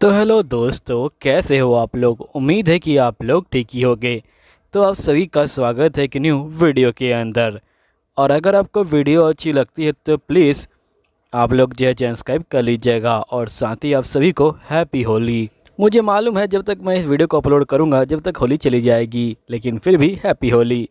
तो हेलो दोस्तों, कैसे हो आप लोग। उम्मीद है कि आप लोग ठीक ही होंगे। तो आप सभी का स्वागत है एक न्यू वीडियो के अंदर। और अगर आपको वीडियो अच्छी लगती है तो प्लीज़ आप लोग जो है चैनल सब्सक्राइब कर लीजिएगा और साथ ही आप सभी को हैप्पी होली। मुझे मालूम है जब तक मैं इस वीडियो को अपलोड करूंगा जब तक होली चली जाएगी, लेकिन फिर भी हैप्पी होली।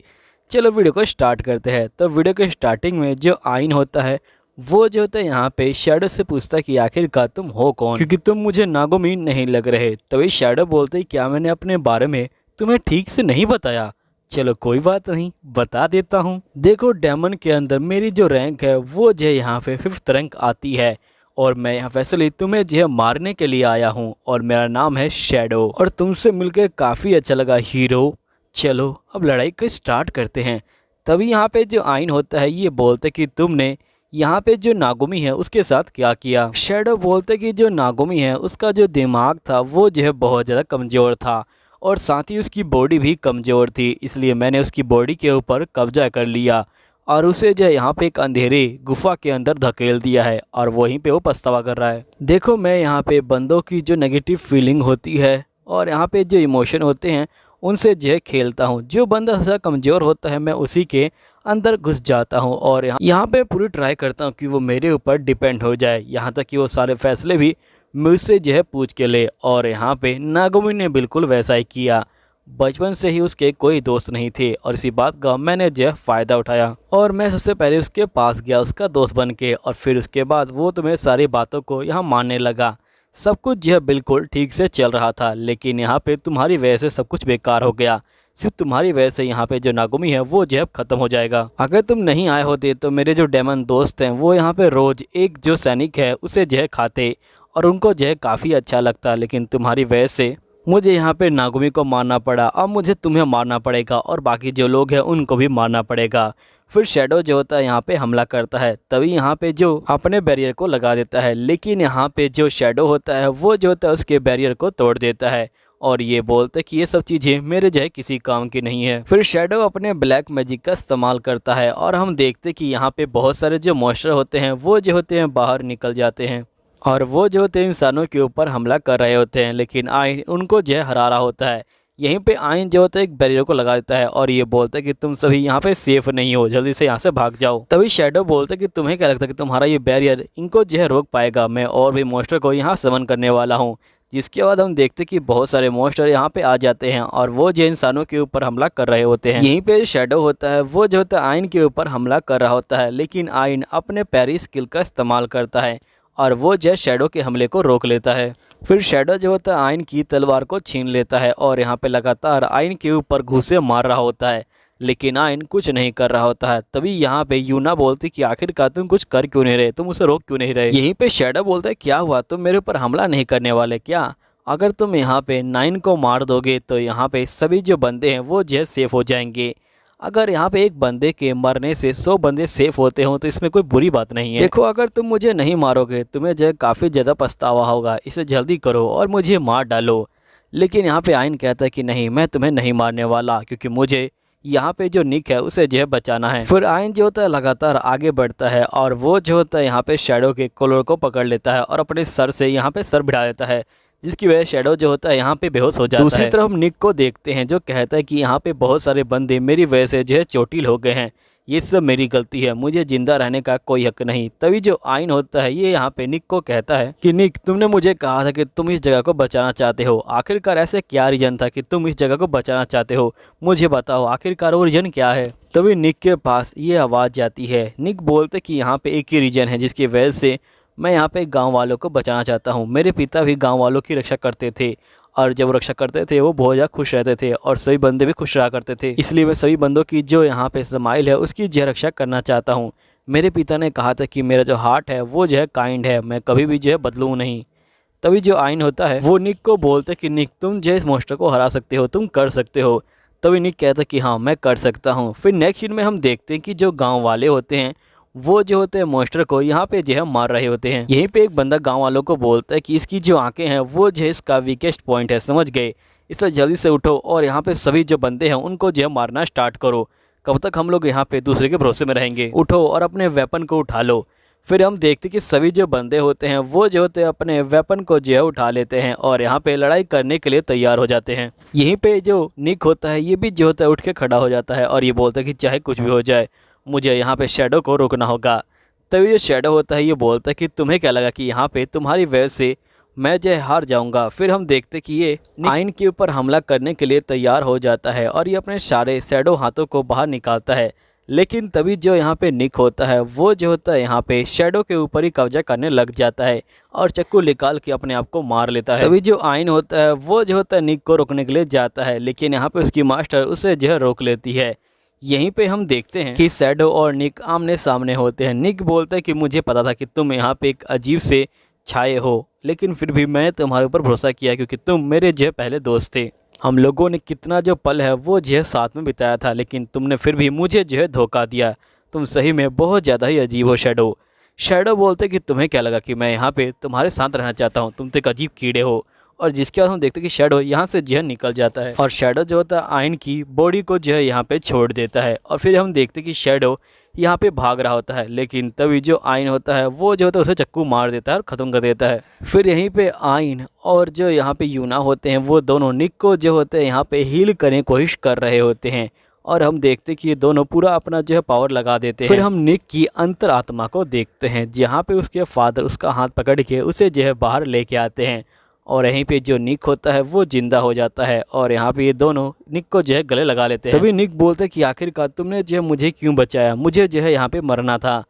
चलो वीडियो को स्टार्ट करते हैं। तो वीडियो के स्टार्टिंग में जो आइन होता है वो जो होता है यहाँ पे शैडो से पूछता है कि आखिरकार तुम हो कौन, क्योंकि तुम मुझे नागोमी नहीं लग रहे। तभी शैडो बोलते क्या मैंने अपने बारे में तुम्हें ठीक से नहीं बताया। चलो कोई बात नहीं, बता देता हूँ। देखो डेमन के अंदर मेरी जो रैंक है वो जो है यहाँ पे 5th रैंक आती है और मैं यहाँ फैसले तुम्हें जो है मारने के लिए आया हूँ और मेरा नाम है शैडो और तुमसे मिलकर काफ़ी अच्छा लगा हीरो। चलो अब लड़ाई को स्टार्ट करते हैं। तभी यहाँ पे जो आइन होता है ये बोलते कि तुमने यहाँ पे जो नागोमी है उसके साथ क्या किया। शैडो बोलते कि जो नागोमी है उसका जो दिमाग था वो जो है बहुत ज़्यादा कमज़ोर था और साथ ही उसकी बॉडी भी कमज़ोर थी, इसलिए मैंने उसकी बॉडी के ऊपर कब्जा कर लिया और उसे जो है यहाँ पे एक अंधेरे गुफा के अंदर धकेल दिया है और वहीं पे वो पछतावा कर रहा है। देखो मैं यहाँ पे बंदों की जो नेगेटिव फीलिंग होती है और यहाँ पे जो इमोशन होते हैं उनसे जो है खेलता हूँ। जो बंदा ज़्यादा कमज़ोर होता है मैं उसी के अंदर घुस जाता हूँ और यहाँ पे पूरी ट्राई करता हूँ कि वो मेरे ऊपर डिपेंड हो जाए, यहाँ तक कि वो सारे फैसले भी मुझसे जो है पूछ के ले। और यहाँ पे नागोमी ने बिल्कुल वैसा ही किया। बचपन से ही उसके कोई दोस्त नहीं थे और इसी बात का मैंने जो है फ़ायदा उठाया और मैं सबसे पहले उसके पास गया उसका दोस्त बन के और फिर उसके बाद वो तो मेरी सारी बातों को यहाँ मानने लगा। सब कुछ जो है बिल्कुल ठीक से चल रहा था, लेकिन यहाँ पे तुम्हारी वजह से सब कुछ बेकार हो गया। सिर्फ तुम्हारी वजह से यहाँ पे जो नागोमी है वो जो है ख़त्म हो जाएगा। अगर तुम नहीं आए होते तो मेरे जो डेमन दोस्त हैं वो यहाँ पे रोज़ एक जो सैनिक है उसे जो है खाते और उनको जो है काफ़ी अच्छा लगता, लेकिन तुम्हारी वजह से मुझे यहाँ पे नागोमी को मारना पड़ा। अब मुझे तुम्हें मारना पड़ेगा और बाकी जो लोग हैं उनको भी मारना पड़ेगा। फिर शैडो जो होता है यहाँ पे हमला करता है, तभी यहाँ पे जो अपने बैरियर को लगा देता है, लेकिन यहाँ पे जो शैडो होता है वो जो होता है उसके बैरियर को तोड़ देता है और ये बोलते कि ये सब चीज़ें मेरे जो है किसी काम की नहीं है। फिर शैडो अपने ब्लैक मैजिक का इस्तेमाल करता है और हम देखते कि यहाँ पे बहुत सारे जो मॉन्स्टर होते हैं वो जो होते हैं बाहर निकल जाते हैं और वो जो होते हैं इंसानों के ऊपर हमला कर रहे होते हैं, लेकिन आइन उनको जो है हरा रहा होता है। यहीं पे आइन जो होता है एक बैरियर को लगा देता है और ये बोलता है कि तुम सभी यहाँ पे सेफ नहीं हो, जल्दी से यहाँ से भाग जाओ। तभी शैडो बोलता है कि तुम्हें क्या लगता है कि तुम्हारा ये बैरियर इनको जो है रोक पाएगा। मैं और भी मॉन्स्टर को यहाँ समन करने वाला हूँ। जिसके बाद हम देखते कि बहुत सारे मॉन्स्टर यहाँ पे आ जाते हैं और वो जो इंसानों के ऊपर हमला कर रहे होते हैं। यहीं पे शैडो होता है वो जो होता है आइन के ऊपर हमला कर रहा होता है, लेकिन आइन अपने पैरी स्किल का इस्तेमाल करता है और वो जो शैडो के हमले को रोक लेता है। फिर शैडो जो होता है आइन की तलवार को छीन लेता है और यहाँ पे लगातार आइन के ऊपर घूंसे मार रहा होता है, लेकिन आइन कुछ नहीं कर रहा होता है। तभी यहाँ पे यूना बोलती कि आखिरकार तुम कुछ कर क्यों नहीं रहे, तुम उसे रोक क्यों नहीं रहे। यहीं पे शैडो बोलता है क्या हुआ, तुम मेरे ऊपर हमला नहीं करने वाले क्या? अगर तुम यहाँ पे 9 को मार दोगे तो यहाँ पे सभी जो बंदे हैं वो जो है सेफ हो जाएंगे। अगर यहाँ पे एक बंदे के मरने से 100 बंदे सेफ होते हों तो इसमें कोई बुरी बात नहीं है। देखो अगर तुम मुझे नहीं मारोगे तुम्हें जो है काफ़ी ज़्यादा पछतावा होगा, इसे जल्दी करो और मुझे मार डालो। लेकिन यहाँ पे आइन कहता है कि नहीं, मैं तुम्हें नहीं मारने वाला, क्योंकि मुझे यहाँ पे जो निक है उसे जो है बचाना है। फिर आइन जो होता है लगातार आगे बढ़ता है और वो जो होता है यहाँ पे शैडो के कॉलर को पकड़ लेता है और अपने सर से यहाँ पे सर भिड़ा देता है, जिसकी वजह शैडो जो होता है यहाँ पे बेहोश हो जाता है। दूसरी तरफ हम निक को देखते हैं जो कहता है कि यहाँ पे बहुत सारे बंदे मेरी वजह से जो है चोटिल हो गए हैं, ये सब मेरी गलती है, मुझे जिंदा रहने का कोई हक नहीं। तभी जो आइन होता है ये यहाँ पे निक को कहता है कि निक, तुमने मुझे कहा था कि तुम इस जगह को बचाना चाहते हो, आखिरकार ऐसे क्या रीजन था कि तुम इस जगह को बचाना चाहते हो, मुझे बताओ आखिरकार वो रीजन क्या है। तभी निक के पास ये आवाज़ जाती है। निक बोलते कि यहाँ पे एक ही रीजन है जिसकी वजह से मैं यहाँ पे गांव वालों को बचाना चाहता हूँ। मेरे पिता भी गांव वालों की रक्षा करते थे और जब रक्षा करते थे वो बहुत ज़्यादा खुश रहते थे और सभी बंदे भी खुश रहा करते थे, इसलिए मैं सभी बंदों की जो यहाँ पे स्माइल है उसकी जो रक्षा करना चाहता हूँ। मेरे पिता ने कहा था कि मेरा जो हार्ट है वो जो है काइंड है, मैं कभी भी जो है बदलूँ नहीं। तभी जो आइन होता है वो निक को बोलते कि निक, तुम जो इस मॉन्स्टर को हरा सकते हो, तुम कर सकते हो। तभी निक कहता कि हाँ मैं कर सकता हूँ। फिर नेक्स्ट सीन में हम देखते हैं कि जो गाँव वाले होते हैं वो जो होते हैं मॉन्स्टर को यहाँ पे जो है मार रहे होते हैं। यहीं पे एक बंदा गांव वालों को बोलता है कि इसकी जो आंखें हैं वो जो है इसका वीकेस्ट पॉइंट है, समझ गए, इससे जल्दी से उठो और यहाँ पे सभी जो बंदे हैं उनको जो है मारना स्टार्ट करो। कब तक हम लोग यहाँ पे दूसरे के भरोसे में रहेंगे, उठो और अपने वेपन को उठा लो। फिर हम देखते कि सभी जो बंदे होते हैं वो जो होते हैं अपने वेपन को जो है उठा लेते हैं और यहाँ पे लड़ाई करने के लिए तैयार हो जाते हैं। यहीं पे जो निक होता है ये भी जो होता है उठ के खड़ा हो जाता है और ये बोलता है कि चाहे कुछ भी हो जाए मुझे यहाँ पे शैडो को रोकना होगा। तभी जो शैडो होता है ये बोलता है कि तुम्हें क्या लगा कि यहाँ पे तुम्हारी वजह से मैं जो हार जाऊंगा। फिर हम देखते कि ये आइन के ऊपर हमला करने के लिए तैयार हो जाता है और ये अपने सारे शैडो हाथों को बाहर निकालता है। लेकिन तभी जो यहाँ पे निक होता है वो जो होता है यहाँ पे शैडो के ऊपर ही कब्जा करने लग जाता है और चाकू निकाल के अपने आप को मार लेता है। तभी जो आइन होता है वो जो होता है निक को रोकने के लिए जाता है, लेकिन यहाँ पे उसकी मास्टर उसे जो है रोक लेती है। यहीं पे हम देखते हैं कि शैडो और निक आमने सामने होते हैं। निक बोलता है कि मुझे पता था कि तुम यहाँ पे एक अजीब से छाए हो, लेकिन फिर भी मैंने तुम्हारे ऊपर भरोसा किया क्योंकि तुम मेरे जो पहले दोस्त थे। हम लोगों ने कितना जो पल है वो जो है साथ में बिताया था, लेकिन तुमने फिर भी मुझे जो है धोखा दिया। तुम सही में बहुत ज़्यादा ही अजीब हो शैडो। शैडो बोलते कि तुम्हें क्या लगा कि मैं यहाँ पे तुम्हारे साथ रहना चाहता हूँ, तुम तो एक अजीब कीड़े हो। और जिसके बाद हम देखते कि शैडो यहाँ से जो है निकल जाता है और शैडो जो होता है आइन की बॉडी को जो है यहाँ पे छोड़ देता है। और फिर हम देखते कि शैडो यहाँ पे भाग रहा होता है, लेकिन तभी जो आइन होता है वो जो होता है उसे चक्कू मार देता है और ख़त्म कर देता है। फिर यहीं पे आइन और जो यहाँ पे यूना होते हैं वो दोनों निक को जो होते हैं यहाँ पे हील करने की कोशिश कर रहे होते हैं और हम देखते कि ये दोनों पूरा अपना जो है पावर लगा देते हैं। फिर हम निक की अंतरात्मा को देखते हैं जहाँ पे उसके फादर उसका हाथ पकड़ के उसे जो है बाहर लेके आते हैं और यहीं पे जो निक होता है वो जिंदा हो जाता है और यहाँ पे ये दोनों निक को जो है गले लगा लेते हैं। तभी निक बोलते हैं कि आखिरकार तुमने जो है मुझे क्यों बचाया, मुझे जो है यहाँ पे मरना था।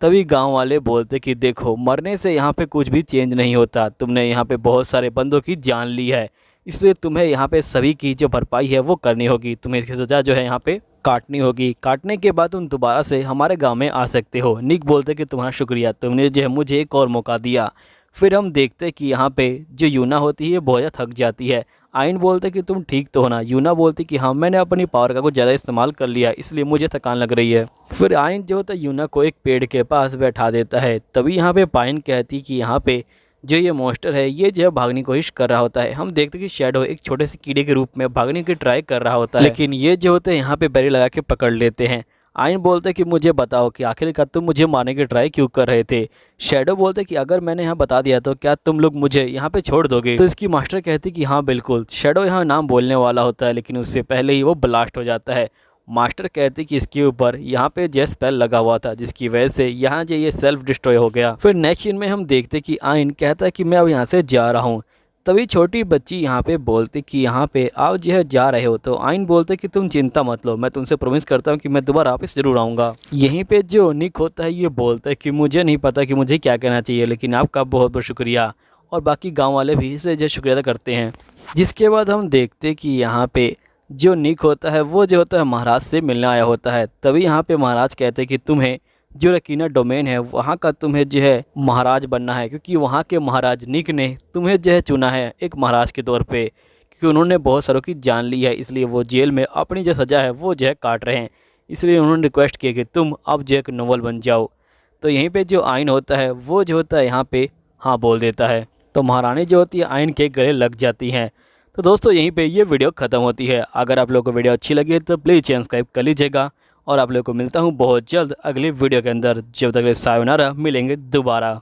तभी गांव वाले बोलते कि देखो मरने से यहाँ पे कुछ भी चेंज नहीं होता, तुमने यहाँ पे बहुत सारे बंदों की जान ली है, इसलिए तुम्हें यहाँ पे सभी की जो भरपाई है वो करनी होगी, तुम्हें इसकी सज़ा जो है यहाँ पे काटनी होगी। काटने के बाद तुम दोबारा से हमारे गाँव में आ सकते हो। निक बोलते कि तुम्हारा शुक्रिया, तुमने जो है मुझे एक और मौका दिया। फिर हम देखते हैं कि यहाँ पे जो यूना होती है बहुत ज़्यादा थक जाती है। आइन बोलते कि तुम ठीक तो हो ना। यूना बोलती कि हाँ मैंने अपनी पावर का कुछ ज़्यादा इस्तेमाल कर लिया इसलिए मुझे थकान लग रही है। फिर आइन जो होता है यूना को एक पेड़ के पास बैठा देता है। तभी यहाँ पे पाइन कहती कि यहाँ पे जो ये मॉन्स्टर है ये जो है भागने की कोशिश कर रहा होता है। हम देखते कि शैडो एक छोटे से कीड़े के रूप में भागने की ट्राई कर रहा होता है, लेकिन ये जो होते हैं यहाँ पे बैरी लगा के पकड़ लेते हैं। आइन बोलते कि मुझे बताओ कि आखिरकार तुम मुझे मारने की ट्राई क्यों कर रहे थे। शैडो बोलते कि अगर मैंने यहाँ बता दिया तो क्या तुम लोग मुझे यहाँ पे छोड़ दोगे। तो इसकी मास्टर कहती कि हाँ बिल्कुल। शैडो यहाँ नाम बोलने वाला होता है लेकिन उससे पहले ही वो ब्लास्ट हो जाता है। मास्टर कहती कि इसके ऊपर यहाँ पे जे स्पेल लगा हुआ था जिसकी वजह से यहाँ जो ये सेल्फ डिस्ट्रॉय हो गया। फिर नेक्स्ट सीन में हम देखते कि आइन कहता है कि मैं अब यहाँ से जा रहा हूँ। तभी छोटी बच्ची यहाँ पे बोलती कि यहाँ पे आप जो है जा रहे हो, तो आइन बोलते कि तुम चिंता मत लो, मैं तुमसे प्रॉमिस करता हूँ कि मैं दोबारा वापस ज़रूर आऊँगा। यहीं पे जो निक होता है ये बोलता है कि मुझे नहीं पता कि मुझे क्या कहना चाहिए, लेकिन आपका बहुत बहुत शुक्रिया। और बाकी गाँव वाले भी इसे जो शुक्रिया अदा करते हैं। जिसके बाद हम देखते कि यहाँ पे जो निक होता है वो जो होता है महाराज से मिलने आया होता है। तभी यहाँ पे महाराज कहते हैं कि तुम्हें जो रकीना डोमेन है वहाँ का तुम्हें जो है महाराज बनना है, क्योंकि वहाँ के महाराज निक ने तुम्हें जो है चुना है एक महाराज के तौर पे, क्योंकि उन्होंने बहुत सारों की जान ली है, इसलिए वो जेल में अपनी जो सज़ा है वो जो है काट रहे हैं। इसलिए उन्होंने रिक्वेस्ट किया कि तुम अब जो एक नोबल बन जाओ। तो यहीं पर जो आइन होता है वो जो होता है यहाँ पर हाँ बोल देता है। तो महारानी जो होती है आइन के गले लग जाती हैं। तो दोस्तों यहीं पे ये वीडियो ख़त्म होती है। अगर आप लोगों को वीडियो अच्छी लगी तो प्लीज़ चैनल सब्सक्राइब कर लीजिएगा और आप लोगों को मिलता हूँ बहुत जल्द अगली वीडियो के अंदर। जब तक सायोनारा, मिलेंगे दोबारा।